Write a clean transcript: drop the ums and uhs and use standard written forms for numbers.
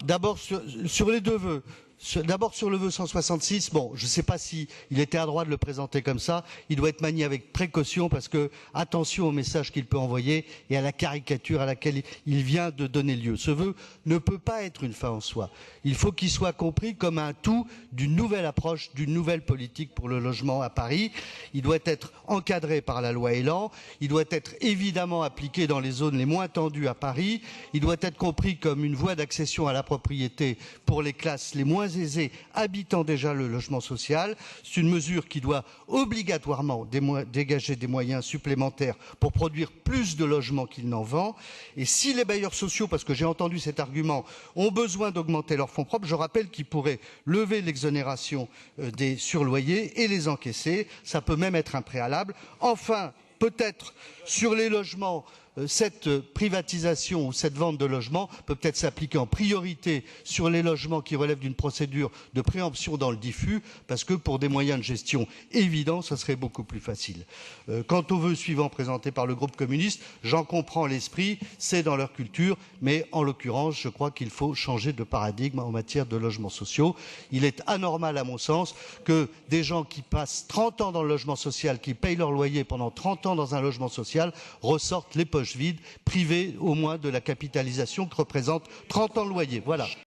D'abord sur les deux vœux. D'abord sur le vœu 166, bon, je ne sais pas si il était à droit de le présenter comme ça. Il doit être manié avec précaution parce que attention au message qu'il peut envoyer et à la caricature à laquelle il vient de donner lieu. Ce vœu ne peut pas être une fin en soi. Il faut qu'il soit compris comme un tout d'une nouvelle approche, d'une nouvelle politique pour le logement à Paris. Il doit être encadré par la loi Elan. Il doit être évidemment appliqué dans les zones les moins tendues à Paris. Il doit être compris comme une voie d'accession à la propriété pour les classes les moins aisés habitant déjà le logement social. C'est une mesure qui doit obligatoirement dégager des moyens supplémentaires pour produire plus de logements qu'il n'en vend. Et si les bailleurs sociaux, parce que j'ai entendu cet argument, ont besoin d'augmenter leurs fonds propres, je rappelle qu'ils pourraient lever l'exonération des surloyers et les encaisser. Ça peut même être un préalable. Enfin, peut-être sur les logements, cette privatisation ou cette vente de logements peut peut-être s'appliquer en priorité sur les logements qui relèvent d'une procédure de préemption dans le diffus, parce que pour des moyens de gestion évidents, ça serait beaucoup plus facile. Quant au vœu suivant présenté par le groupe communiste, j'en comprends l'esprit, c'est dans leur culture, mais en l'occurrence, je crois qu'il faut changer de paradigme en matière de logements sociaux. Il est anormal, à mon sens, que des gens qui passent 30 ans dans le logement social, qui payent leur loyer pendant 30 ans dans un logement social, ressortent les poches vides, privés au moins de la capitalisation que représente 30 ans de loyer. Voilà.